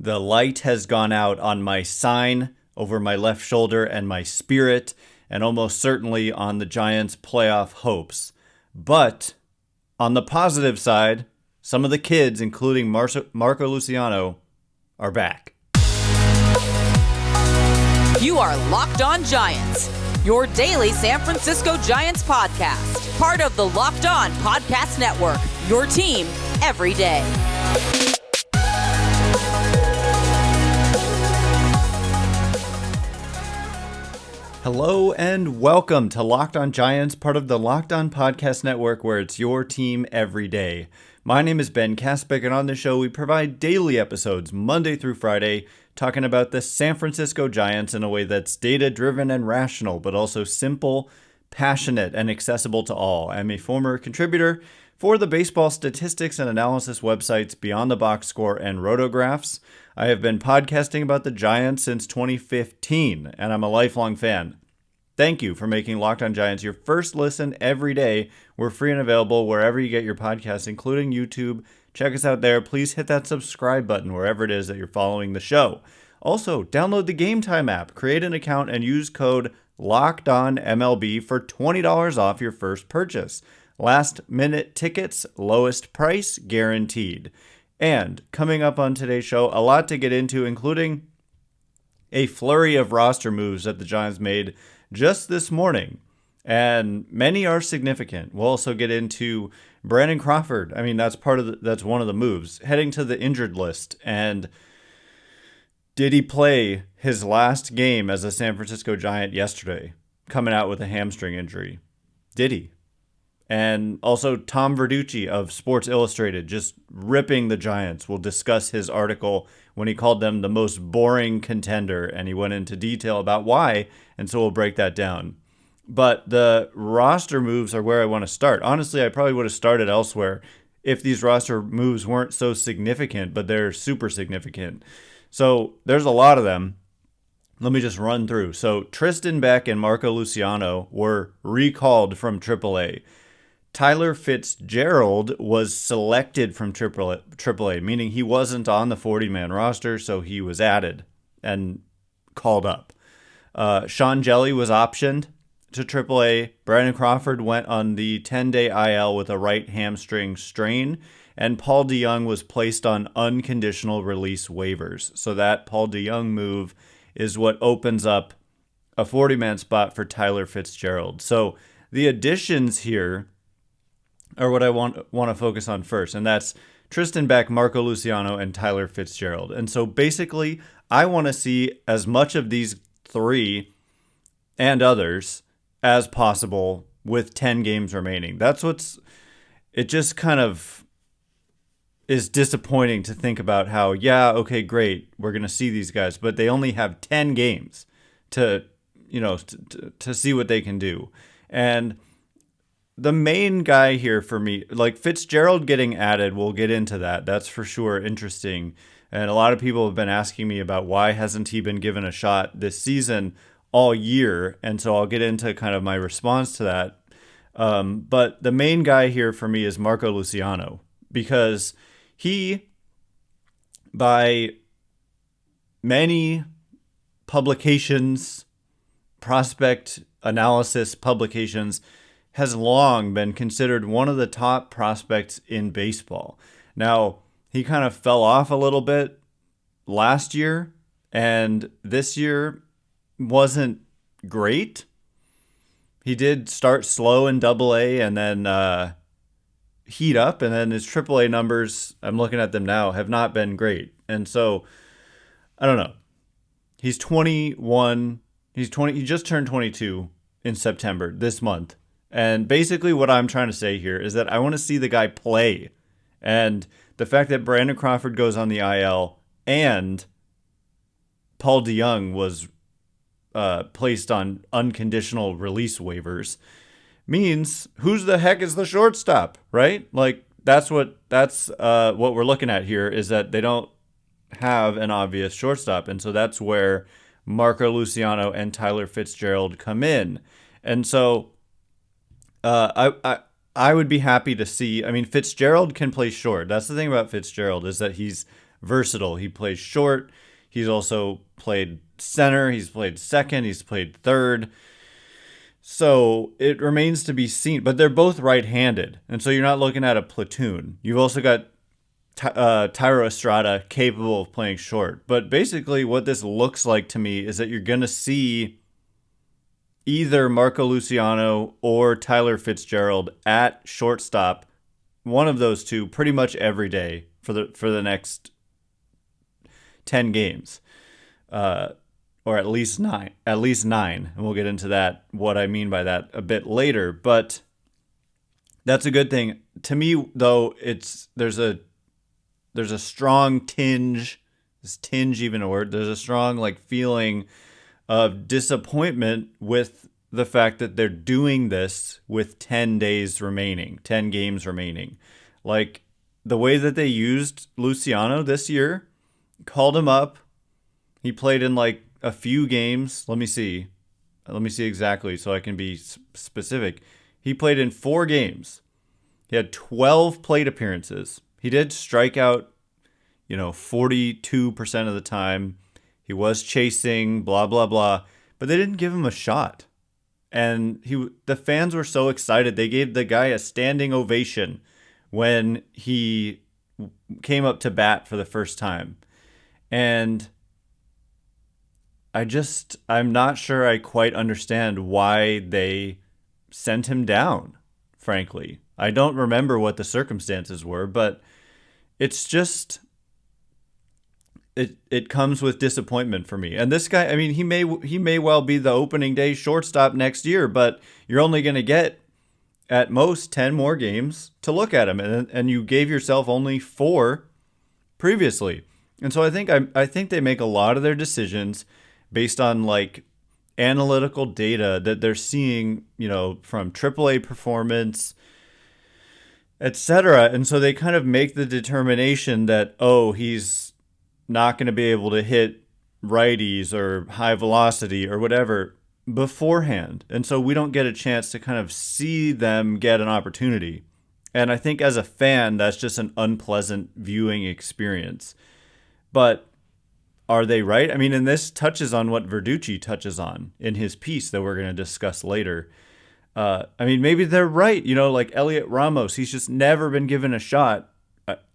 The light has gone out on my sign over my left shoulder and my spirit, and almost certainly on the Giants' playoff hopes. But on the positive side, some of the kids, including Marco Luciano, are back. You are Locked On Giants, your daily San Francisco Giants podcast. Part of the Locked On Podcast Network, your team every day. Hello and welcome to Locked On Giants, part of the Locked On Podcast Network, where it's your team every day. My name is Ben Kaspick, and on the show we provide daily episodes Monday through Friday talking about the San Francisco Giants in a way that's data-driven and rational, but also simple, passionate, and accessible to all. I'm a former contributor for the baseball statistics and analysis websites Beyond the Box Score and Rotographs. I have been podcasting about the Giants since 2015, and I'm a lifelong fan. Thank you for making Locked On Giants your first listen every day. We're free and available wherever you get your podcasts, including YouTube. Check us out there. Please hit that subscribe button wherever it is that you're following the show. Also, download the Game Time app, create an account, and use code LOCKEDONMLB for $20 off your first purchase. Last minute tickets, lowest price guaranteed. And coming up on today's show, a lot to get into, including a flurry of roster moves that the Giants made just this morning. And many are significant. We'll also get into Brandon Crawford. I mean, that's one of the moves. Heading to the injured list. And did he play his last game as a San Francisco Giant yesterday, coming out with a hamstring injury? Did he? And also Tom Verducci of Sports Illustrated just ripping the Giants. We'll discuss his article when he called them the most boring contender, and he went into detail about why, and so we'll break that down. But the roster moves are where I want to start. Honestly, I probably would have started elsewhere if these roster moves weren't so significant, but they're super significant. So there's a lot of them. Let me just run through. So Tristan Beck and Marco Luciano were recalled from AAA. Tyler Fitzgerald was selected from AAA, meaning he wasn't on the 40-man roster, so he was added and called up. Hjelle was optioned to AAA. Brandon Crawford went on the 10-day IL with a right hamstring strain, and Paul DeJong was placed on unconditional release waivers. So that Paul DeJong move is what opens up a 40-man spot for Tyler Fitzgerald. So the additions here are what I want to focus on first, and that's Tristan Beck, Marco Luciano, and Tyler Fitzgerald. And so basically, I want to see as much of these three and others as possible with 10 games remaining. It just kind of is disappointing to think about how, yeah, okay, great, we're going to see these guys, but they only have 10 games to see what they can do. And the main guy here for me, like Fitzgerald getting added, we'll get into that. That's for sure interesting. And a lot of people have been asking me about why hasn't he been given a shot this season all year. And so I'll get into kind of my response to that. But the main guy here for me is Marco Luciano, because he, by many publications, prospect analysis publications, has long been considered one of the top prospects in baseball. Now, he kind of fell off a little bit last year, and this year wasn't great. He did start slow in AA and then heat up, and then his AAA numbers, I'm looking at them now, have not been great. And so, I don't know. He's 21. He just turned 22 in September, this month. And basically what I'm trying to say here is that I want to see the guy play. And the fact that Brandon Crawford goes on the IL and Paul DeJong was placed on unconditional release waivers means who's the heck is the shortstop, right? Like that's what we're looking at here, is that they don't have an obvious shortstop. And so that's where Marco Luciano and Tyler Fitzgerald come in. And so I would be happy to see. I mean, Fitzgerald can play short. That's the thing about Fitzgerald, is that he's versatile. He plays short. He's also played center. He's played second. He's played third. So it remains to be seen. But they're both right-handed. And so you're not looking at a platoon. You've also got Tyro Estrada capable of playing short. But basically what this looks like to me is that you're going to see either Marco Luciano or Tyler Fitzgerald at shortstop, one of those two, pretty much every day for the next 10 games, or at least nine, and we'll get into that, what I mean by that, a bit later. But that's a good thing to me, though. There's a strong tinge. Is tinge even a word? There's a strong feeling of disappointment with the fact that they're doing this with 10 games remaining. Like, the way that they used Luciano this year, called him up. He played in a few games. Let me see exactly so I can be specific. He played in 4 games. He had 12 plate appearances. He did strike out, 42% of the time. He was chasing, blah, blah, blah. But they didn't give him a shot. And the fans were so excited. They gave the guy a standing ovation when he came up to bat for the first time. And I'm not sure I quite understand why they sent him down, frankly. I don't remember what the circumstances were, but it's just... It comes with disappointment for me. And this guy, I mean, he may well be the opening day shortstop next year, but you're only going to get at most 10 more games to look at him, and you gave yourself only 4 previously. And so I think they make a lot of their decisions based on analytical data that they're seeing, from AAA performance, etc. And so they kind of make the determination that, he's not going to be able to hit righties or high velocity or whatever beforehand. And so we don't get a chance to kind of see them get an opportunity. And I think as a fan, that's just an unpleasant viewing experience. But are they right? I mean, and this touches on what Verducci touches on in his piece that we're going to discuss later. I mean, maybe they're right. Elliot Ramos, he's just never been given a shot.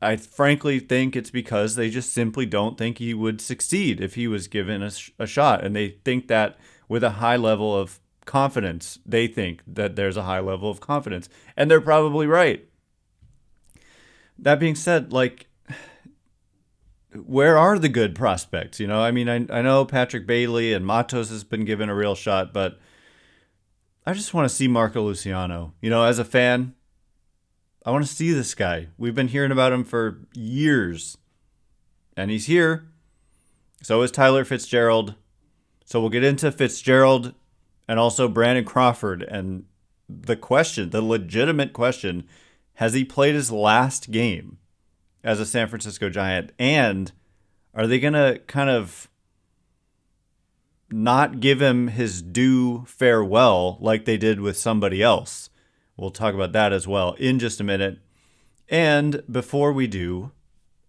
I frankly think it's because they just simply don't think he would succeed if he was given a shot. And they think that with a high level of confidence, they think that there's a high level of confidence. And they're probably right. That being said, where are the good prospects? I mean, I know Patrick Bailey and Matos has been given a real shot, but I just want to see Marco Luciano. As a fan, I want to see this guy. We've been hearing about him for years. And he's here. So is Tyler Fitzgerald. So we'll get into Fitzgerald and also Brandon Crawford. And the legitimate question, has he played his last game as a San Francisco Giant? And are they going to kind of not give him his due farewell like they did with somebody else? We'll talk about that as well in just a minute. And before we do,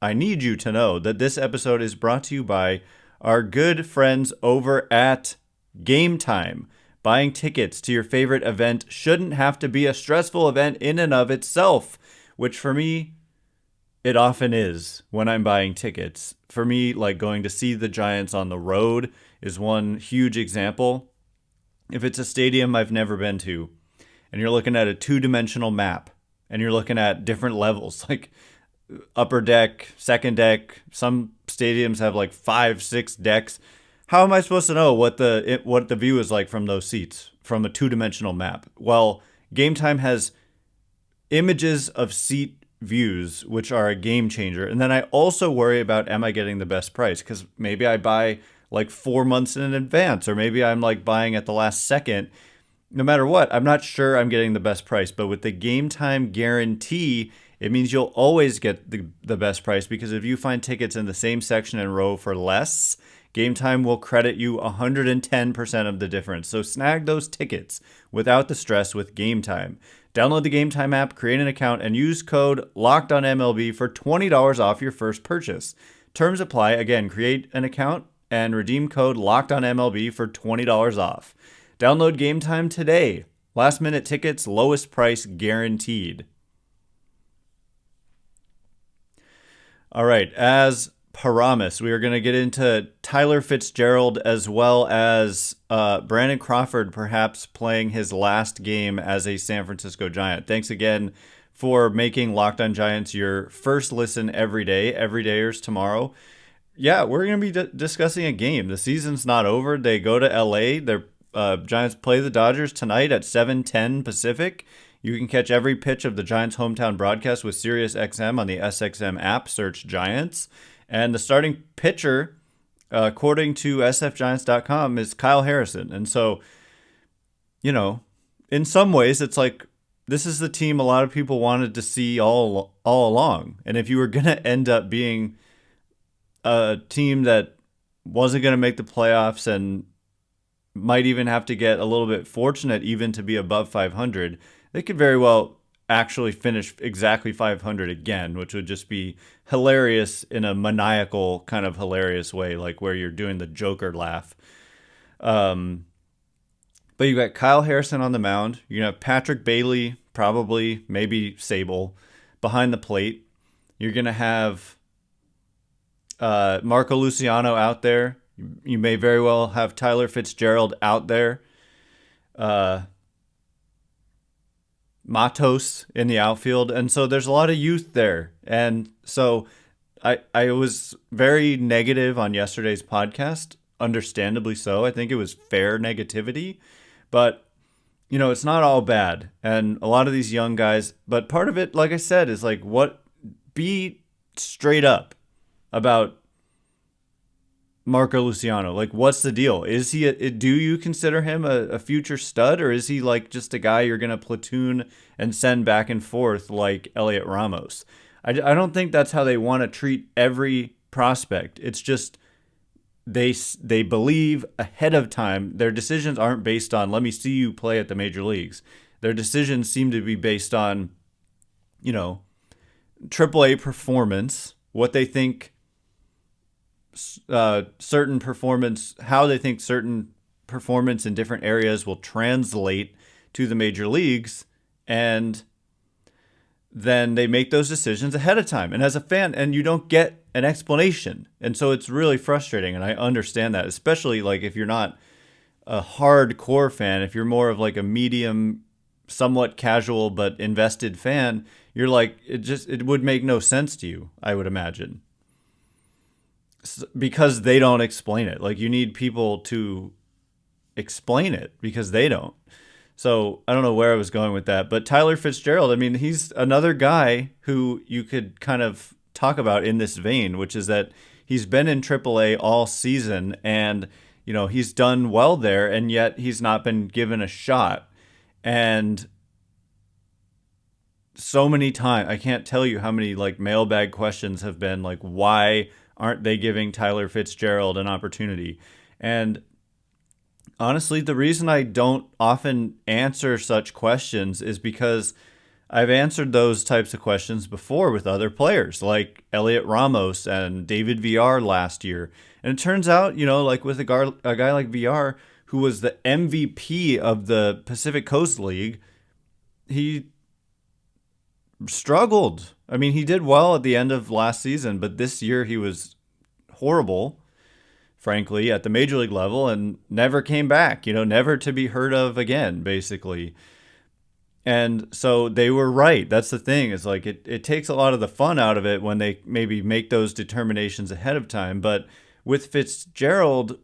I need you to know that this episode is brought to you by our good friends over at Game Time. Buying tickets to your favorite event shouldn't have to be a stressful event in and of itself, which for me, it often is when I'm buying tickets. For me, going to see the Giants on the road is one huge example. If it's a stadium I've never been to, and you're looking at a 2-dimensional map, and you're looking at different levels, like upper deck, second deck. Some stadiums have 5, 6 decks. How am I supposed to know what the view is like from those seats from a 2-dimensional map? Well, Game Time has images of seat views, which are a game changer. And then I also worry about, am I getting the best price? Because maybe I buy 4 months in advance, or maybe I'm buying at the last second. No matter what, I'm not sure I'm getting the best price, but with the Game Time guarantee, it means you'll always get the best price, because if you find tickets in the same section and row for less, Game Time will credit you 110% of the difference. So snag those tickets without the stress with Game Time. Download the Game Time app, create an account, and use code LOCKEDONMLB for $20 off your first purchase. Terms apply. Again, create an account and redeem code LOCKEDONMLB for $20 off. Download Game Time today. Last minute tickets, lowest price guaranteed. All right, as promised, we are going to get into Tyler Fitzgerald as well as Brandon Crawford perhaps playing his last game as a San Francisco Giant. Thanks again for making Locked On Giants your first listen every day. Everydayers tomorrow. Yeah, we're going to be discussing a game. The season's not over. They go to LA. Their Giants play the Dodgers tonight at 7:10 Pacific. You can catch every pitch of the Giants' hometown broadcast with SiriusXM on the SXM app. Search Giants. And the starting pitcher, according to sfgiants.com, is Kyle Harrison. And so, you know, in some ways, it's like this is the team a lot of people wanted to see all along. And if you were going to end up being a team that wasn't going to make the playoffs and might even have to get a little bit fortunate even to be above 500, they could very well actually finish exactly 500 again, which would just be hilarious in a maniacal kind of hilarious way, like where you're doing the Joker laugh. But you got Kyle Harrison on the mound. You're going to have Patrick Bailey, probably, maybe Sable, behind the plate. You're going to have Marco Luciano out there. You may very well have Tyler Fitzgerald out there. Matos in the outfield. And so there's a lot of youth there. And so I was very negative on yesterday's podcast, understandably so. I think it was fair negativity. But, you know, it's not all bad. And a lot of these young guys, but part of it, like I said, is like be straight up about Marco Luciano. Like, what's the deal? Is he do you consider him a future stud, or is he like just a guy you're going to platoon and send back and forth like Elliot Ramos? I don't think that's how they want to treat every prospect. It's just they believe ahead of time. Their decisions aren't based on, let me see you play at the major leagues. Their decisions seem to be based on, you know, AAA performance, what they think certain performance, how they think certain performance in different areas will translate to the major leagues, and then they make those decisions ahead of time. And as a fan, and you don't get an explanation. And so it's really frustrating, and I understand that, especially like if you're not a hardcore fan, if you're more of like a medium, somewhat casual but invested fan, you're like, it would make no sense to you, I would imagine. Because they don't explain it. Like, you need people to explain it because they don't. So I don't know where I was going with that, but Tyler Fitzgerald, I mean, he's another guy who you could kind of talk about in this vein, which is that he's been in AAA all season, and, you know, he's done well there, and yet he's not been given a shot. And so many times, I can't tell you how many like mailbag questions have been like, why aren't they giving Tyler Fitzgerald an opportunity? And honestly, the reason I don't often answer such questions is because I've answered those types of questions before with other players like Elliot Ramos and David VR last year. And it turns out, you know, like with a guy like VR, who was the MVP of the Pacific Coast League, he struggled. I mean, he did well at the end of last season, but this year he was horrible, frankly, at the major league level, and never came back, you know, never to be heard of again, basically. And so they were right. That's the thing. It's like it takes a lot of the fun out of it when they maybe make those determinations ahead of time. But with Fitzgerald,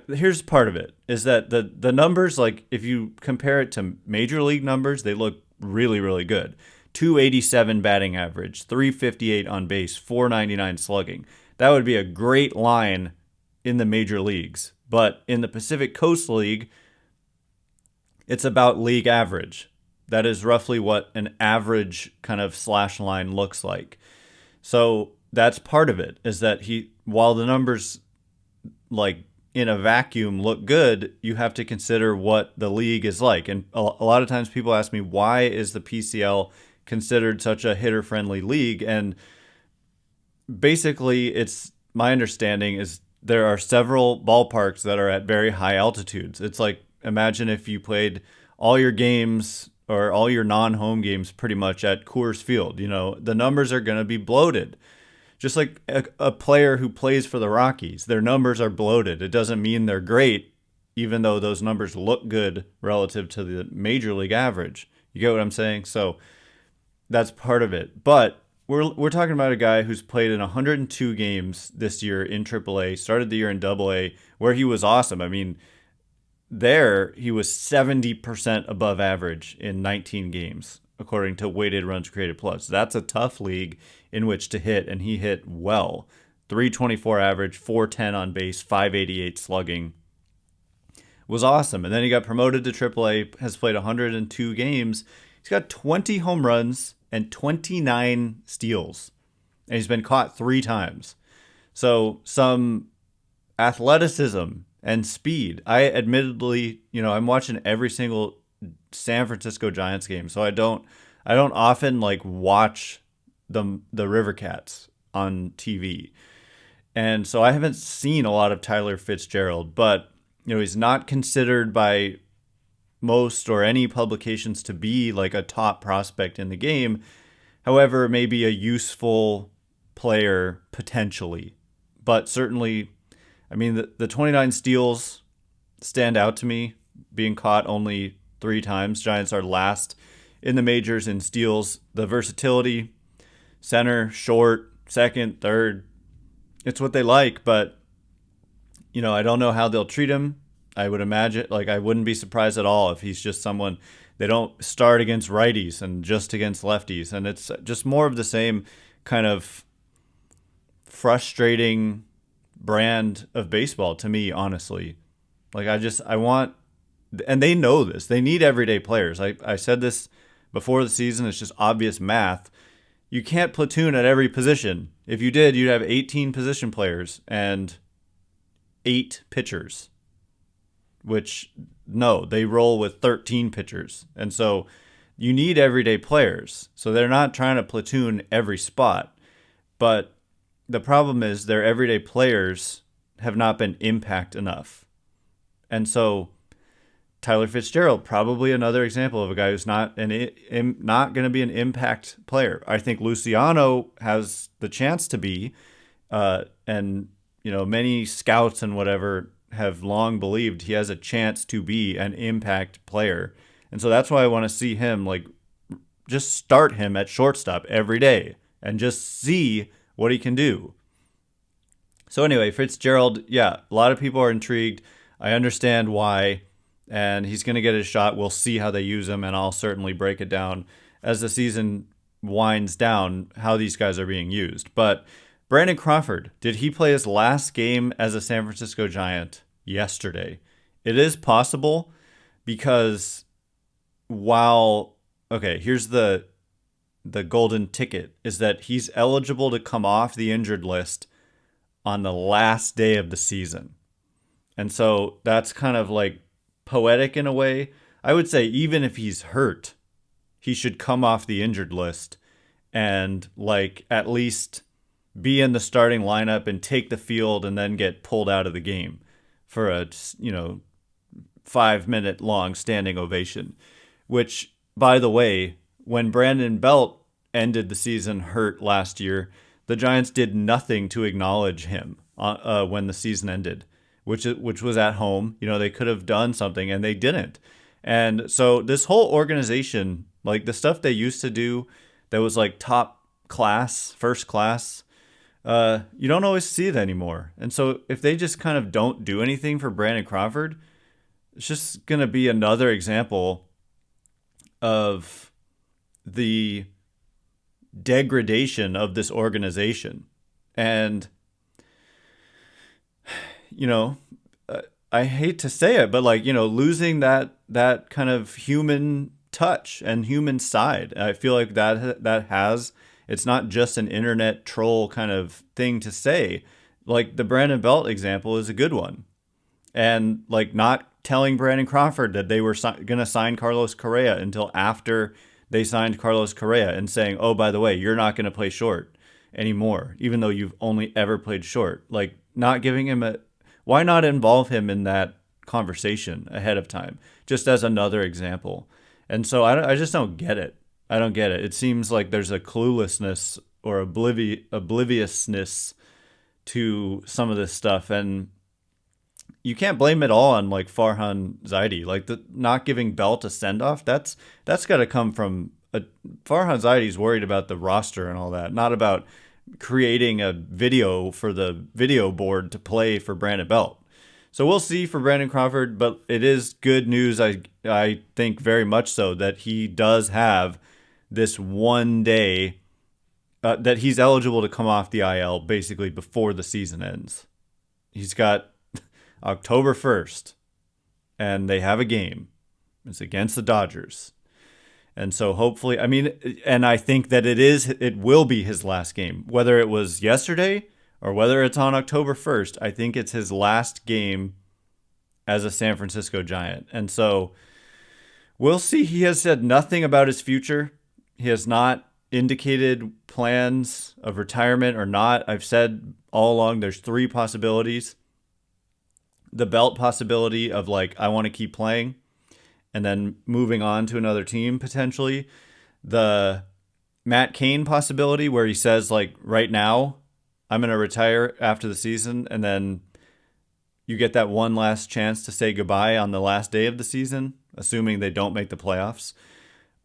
here's part of it, is that the numbers, like if you compare it to major league numbers, they look really, really good. 287 batting average, 358 on base, 499 slugging. That would be a great line in the major leagues. But in the Pacific Coast League, it's about league average. That is roughly what an average kind of slash line looks like. So that's part of it, is that while the numbers like in a vacuum look good, you have to consider what the league is like. And a lot of times people ask me, why is the PCL considered such a hitter-friendly league? And basically, it's my understanding is there are several ballparks that are at very high altitudes. It's like, imagine if you played all your games or all your non-home games pretty much at Coors Field. You know, the numbers are going to be bloated. Just like a player who plays for the Rockies, their numbers are bloated. It doesn't mean they're great, even though those numbers look good relative to the major league average. You get what I'm saying? So that's part of it. But we're talking about a guy who's played in 102 games this year in AAA, started the year in AA, where he was awesome. I mean, there he was 70% above average in 19 games, according to weighted runs created plus. That's a tough league in which to hit, and he hit well. 324 average, 410 on base, 588 slugging. Was awesome. And then he got promoted to AAA, has played 102 games. He's got 20 home runs and 29 steals. And he's been caught 3 times. So some athleticism and speed. I admittedly, I'm watching every single San Francisco Giants game. So I don't often like watch the River Cats on TV. And so I haven't seen a lot of Tyler Fitzgerald, but he's not considered by most or any publications to be like a top prospect in the game. However, maybe a useful player potentially. But certainly, I mean, the 29 steals stand out to me, being caught only 3 times. Giants are last in the majors in steals. The versatility, center, short, second, third, it's what they like, but I don't know how they'll treat him. I would imagine, I wouldn't be surprised at all if he's just someone they don't start against righties and just against lefties. And it's just more of the same kind of frustrating brand of baseball to me, honestly. I want, and they know this, they need everyday players. I said this before the season, it's just obvious math. You can't platoon at every position. If you did, you'd have 18 position players and 8 pitchers. Which, no, they roll with 13 pitchers. And so you need everyday players. So they're not trying to platoon every spot. But the problem is their everyday players have not been impact enough. And so Tyler Fitzgerald, probably another example of a guy who's not going to be an impact player. I think Luciano has the chance to be, and many scouts and whatever have long believed he has a chance to be an impact player. And so that's why I want to see him, just start him at shortstop every day and just see what he can do. So anyway, Fitzgerald, a lot of people are intrigued. I understand why, and he's going to get his shot. We'll see how they use him, and I'll certainly break it down as the season winds down, how these guys are being used. But Brandon Crawford, did he play his last game as a San Francisco Giant yesterday? It is possible because here's the golden ticket, is that he's eligible to come off the injured list on the last day of the season. And so that's kind of like poetic in a way. I would say even if he's hurt, he should come off the injured list and at least be in the starting lineup and take the field and then get pulled out of the game for a 5-minute long standing ovation. Which, by the way, when Brandon Belt ended the season hurt last year, the Giants did nothing to acknowledge him when the season ended, which was at home. They could have done something and they didn't. And so this whole organization, the stuff they used to do that was top class, first class, you don't always see it anymore. And so if they just kind of don't do anything for Brandon Crawford, it's just going to be another example of the degradation of this organization. And, I hate to say it, but losing that kind of human touch and human side, I feel like it's not just an internet troll kind of thing to say. The Brandon Belt example is a good one. And not telling Brandon Crawford that they were going to sign Carlos Correa until after they signed Carlos Correa and saying, oh, by the way, you're not going to play short. anymore, even though you've only ever played short. Like, not giving him why not involve him in that conversation ahead of time, just as another example? And so I just don't get it. I don't get it. It seems like there's a cluelessness or obliviousness to some of this stuff, and you can't blame it all on like Farhan Zaidi. Like, the not giving Belt a send off, that's got to come from Farhan Zaidi's worried about the roster and all that, not about creating a video for the video board to play for Brandon Belt. So we'll see for Brandon Crawford, but it is good news, I think very much so, that he does have this one day that he's eligible to come off the IL basically before the season ends. He's got October 1st, and they have a game. It's against the Dodgers. And so hopefully, I mean, and I think that it will be his last game. Whether it was yesterday or whether it's on October 1st, I think it's his last game as a San Francisco Giant. And so we'll see. He has said nothing about his future. He has not indicated plans of retirement or not. I've said all along there's three possibilities. The Belt possibility of like, I want to keep playing and then moving on to another team potentially. The Matt Cain possibility where he says like, right now I'm going to retire after the season, and then you get that one last chance to say goodbye on the last day of the season, assuming they don't make the playoffs.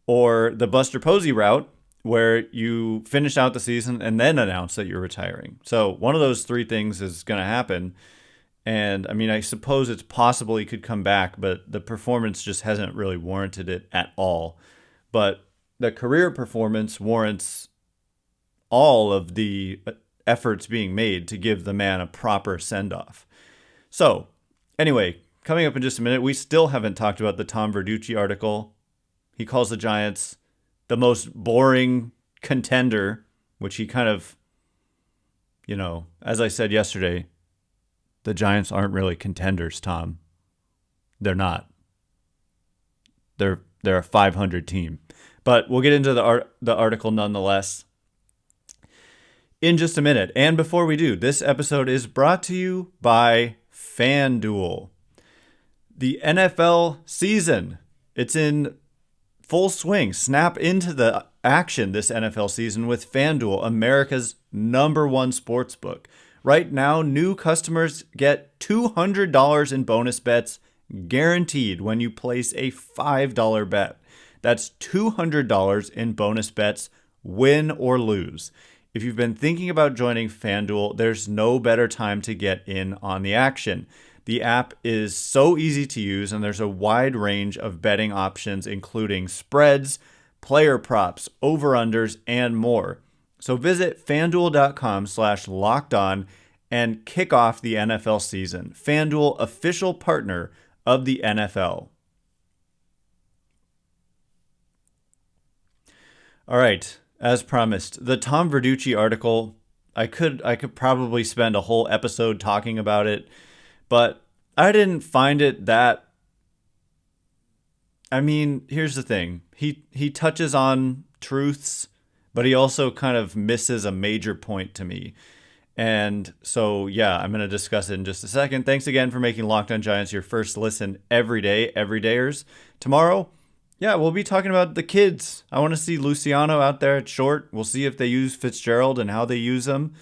Or the Buster Posey route, where you finish out the season and then announce that you're retiring. So one of those three things is going to happen. And I mean, I suppose it's possible he could come back, but the performance just hasn't really warranted it at all. But the career performance warrants all of the efforts being made to give the man a proper send-off. So anyway, coming up in just a minute, we still haven't talked about the Tom Verducci article. He calls the Giants the most boring contender, which he kind of, as I said yesterday, the Giants aren't really contenders, Tom. They're not. They're a 500 team. But we'll get into the article nonetheless in just a minute. And before we do, this episode is brought to you by FanDuel. The NFL season, it's in full swing. Snap into the action this NFL season with FanDuel, America's #1 sportsbook. Right now, new customers get $200 in bonus bets guaranteed when you place a $5 bet. That's $200 in bonus bets, win or lose. If you've been thinking about joining FanDuel, there's no better time to get in on the action. The app is so easy to use, and there's a wide range of betting options, including spreads, player props, over-unders, and more. So visit FanDuel.com/lockedon and kick off the NFL season. FanDuel, official partner of the NFL. All right, as promised, the Tom Verducci article, I could probably spend a whole episode talking about it, but I didn't find it that... I mean, here's the thing. He touches on truths, but he also kind of misses a major point to me. And so, yeah, I'm going to discuss it in just a second. Thanks again for making Locked On Giants your first listen every day, everydayers. Tomorrow, yeah, we'll be talking about the kids. I want to see Luciano out there at short. We'll see if they use Fitzgerald and how they use him.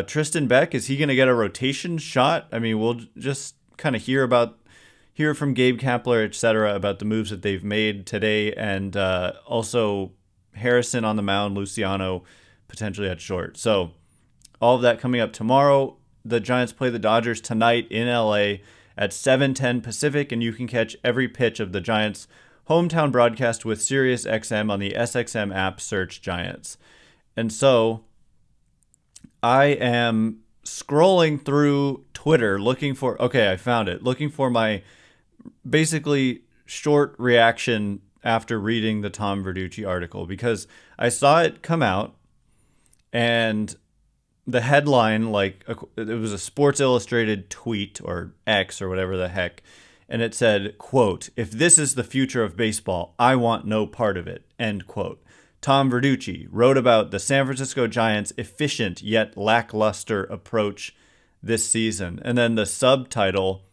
Tristan Beck, is he going to get a rotation shot? I mean, we'll just kind of hear from Gabe Kapler, etc., about the moves that they've made today, and also Harrison on the mound, Luciano potentially at short. So all of that coming up tomorrow. The Giants play the Dodgers tonight in LA at 7:10 Pacific, and you can catch every pitch of the Giants' hometown broadcast with SiriusXM on the SXM app. Search Giants. And so I am scrolling through Twitter looking for, I found it, looking for my basically short reaction after reading the Tom Verducci article, because I saw it come out and the headline, like, it was a Sports Illustrated tweet or X or whatever the heck, and it said, quote, "If this is the future of baseball, I want no part of it," end quote. Tom Verducci wrote about the San Francisco Giants' efficient yet lackluster approach this season. And then the subtitle,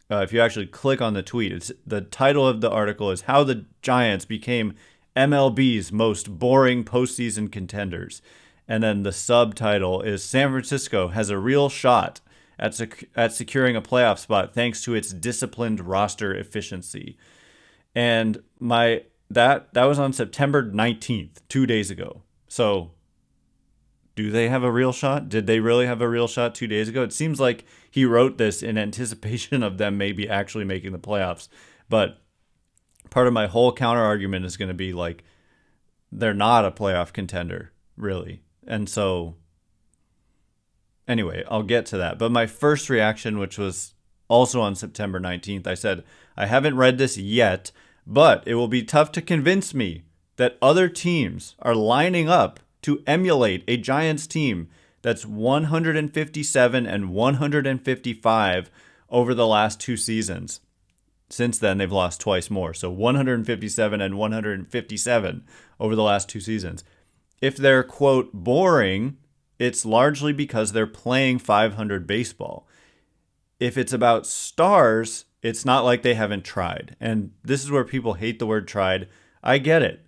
if you actually click on the tweet, the title of the article is How the Giants Became MLB's Most Boring Postseason Contenders. And then the subtitle is San Francisco has a real shot at securing a playoff spot thanks to its disciplined roster efficiency. And that was on September 19th, 2 days ago. So do they have a real shot? Did they really have a real shot 2 days ago? It seems like he wrote this in anticipation of them maybe actually making the playoffs. But part of my whole counter argument is going to be like, they're not a playoff contender, really. And so anyway, I'll get to that. But my first reaction, which was also on September 19th, I said, I haven't read this yet, but it will be tough to convince me that other teams are lining up to emulate a Giants team that's 157 and 155 over the last 2 seasons. Since then, they've lost twice more. So 157 and 157 over the last 2 seasons. If they're, quote, boring, it's largely because they're playing 500 baseball. If it's about stars, it's not like they haven't tried. And this is where people hate the word tried. I get it.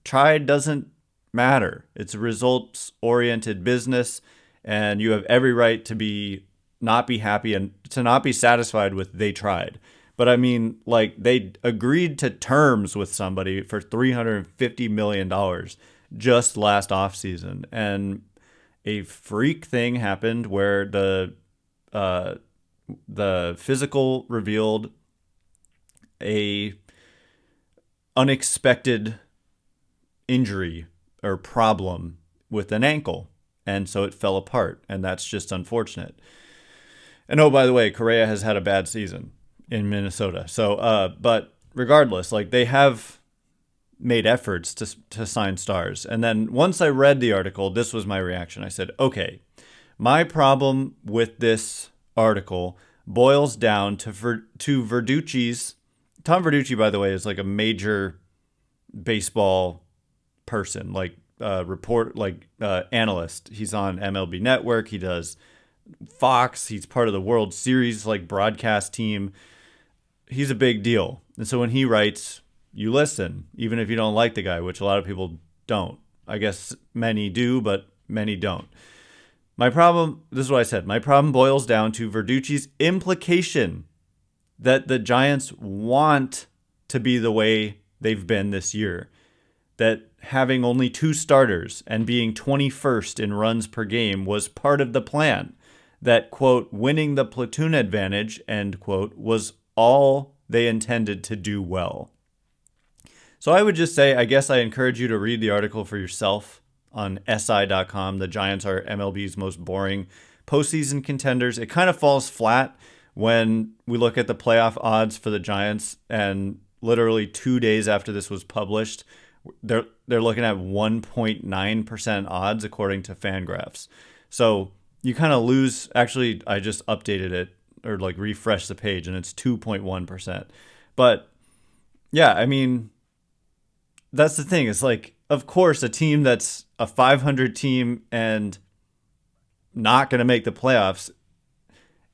Tried doesn't matter. It's a results-oriented business, and you have every right to not be happy and to not be satisfied with they tried. But I mean, like, they agreed to terms with somebody for $350 million just last offseason. And a freak thing happened where the physical revealed a unexpected injury or problem with an ankle, and so it fell apart, and that's just unfortunate. And oh, by the way, Correa has had a bad season in Minnesota. So, but regardless, like, they have made efforts to sign stars. And then once I read the article, this was my reaction. I said, okay, my problem with this article boils down to Verducci's. Tom Verducci, by the way, is like a major baseball person, like analyst. He's on MLB Network. He does Fox. He's part of the World Series broadcast team. He's a big deal. And so when he writes, you listen, even if you don't like the guy, which a lot of people don't. I guess many do, but many don't. My problem, this is what I said, my problem boils down to Verducci's implication that the Giants want to be the way they've been this year. That having only 2 starters and being 21st in runs per game was part of the plan. That, quote, winning the platoon advantage, end quote, was all they intended to do well. So I would just say, I guess I encourage you to read the article for yourself on SI.com. The Giants are MLB's most boring postseason contenders. It kind of falls flat when we look at the playoff odds for the Giants, and literally 2 days after this was published, they're looking at 1.9% odds according to Fangraphs. So you kind of lose. Actually, I just updated it or refreshed the page, and it's 2.1%. But yeah, I mean, that's the thing. It's like, of course, a team that's a 500 team and not going to make the playoffs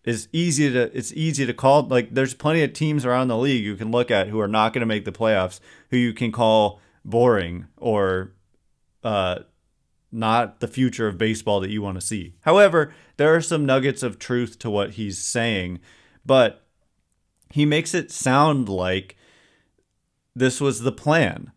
is easy to call. Like, there's plenty of teams around the league you can look at who are not going to make the playoffs, who you can call boring or not the future of baseball that you want to see. However, there are some nuggets of truth to what he's saying, but he makes it sound like this was the plan.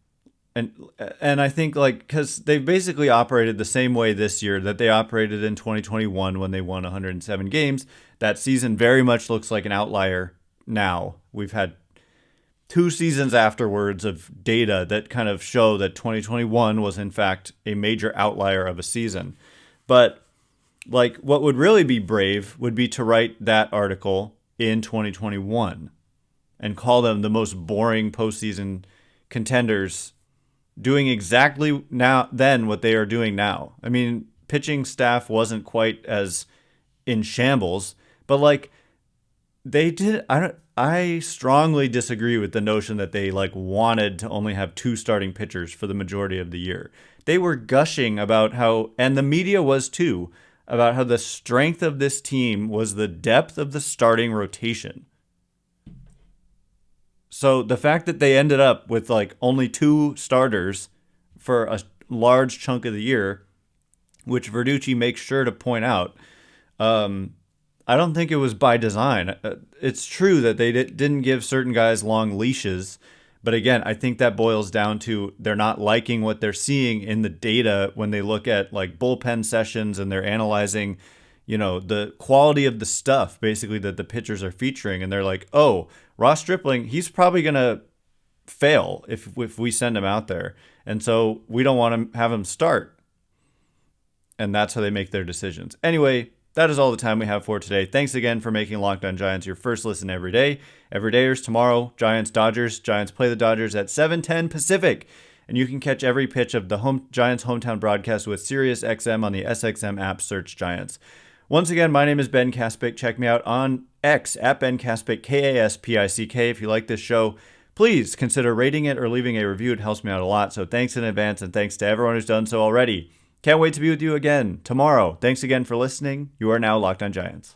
And I think, because they've basically operated the same way this year that they operated in 2021 when they won 107 games. That season very much looks like an outlier now. We've had 2 seasons afterwards of data that kind of show that 2021 was, in fact, a major outlier of a season. But, what would really be brave would be to write that article in 2021 and call them the most boring postseason contenders, doing exactly then what they are doing now. I mean, pitching staff wasn't quite as in shambles, but They did. I strongly disagree with the notion that they like wanted to only have two starting pitchers for the majority of the year. They were gushing about how, and the media was too, about how the strength of this team was the depth of the starting rotation. So the fact that they ended up with like only two starters for a large chunk of the year, which Verducci makes sure to point out, I don't think it was by design. It's true that they didn't give certain guys long leashes, but again, I think that boils down to they're not liking what they're seeing in the data when they look at like bullpen sessions and they're analyzing, the quality of the stuff basically that the pitchers are featuring, and they're like, oh, Ross Stripling, he's probably gonna fail if we send him out there, and so we don't want to have him start, and that's how they make their decisions. Anyway, that is all the time we have for today. Thanks again for making Locked On Giants your first listen every day. Everydayers, tomorrow, Giants-Dodgers. Giants play the Dodgers at 7:10 Pacific. And you can catch every pitch of the Giants hometown broadcast with SiriusXM on the SXM app. Search Giants. Once again, my name is Ben Kaspick. Check me out on X at Ben Kaspick, Kaspick. If you like this show, please consider rating it or leaving a review. It helps me out a lot. So thanks in advance, and thanks to everyone who's done so already. Can't wait to be with you again tomorrow. Thanks again for listening. You are now Locked On Giants.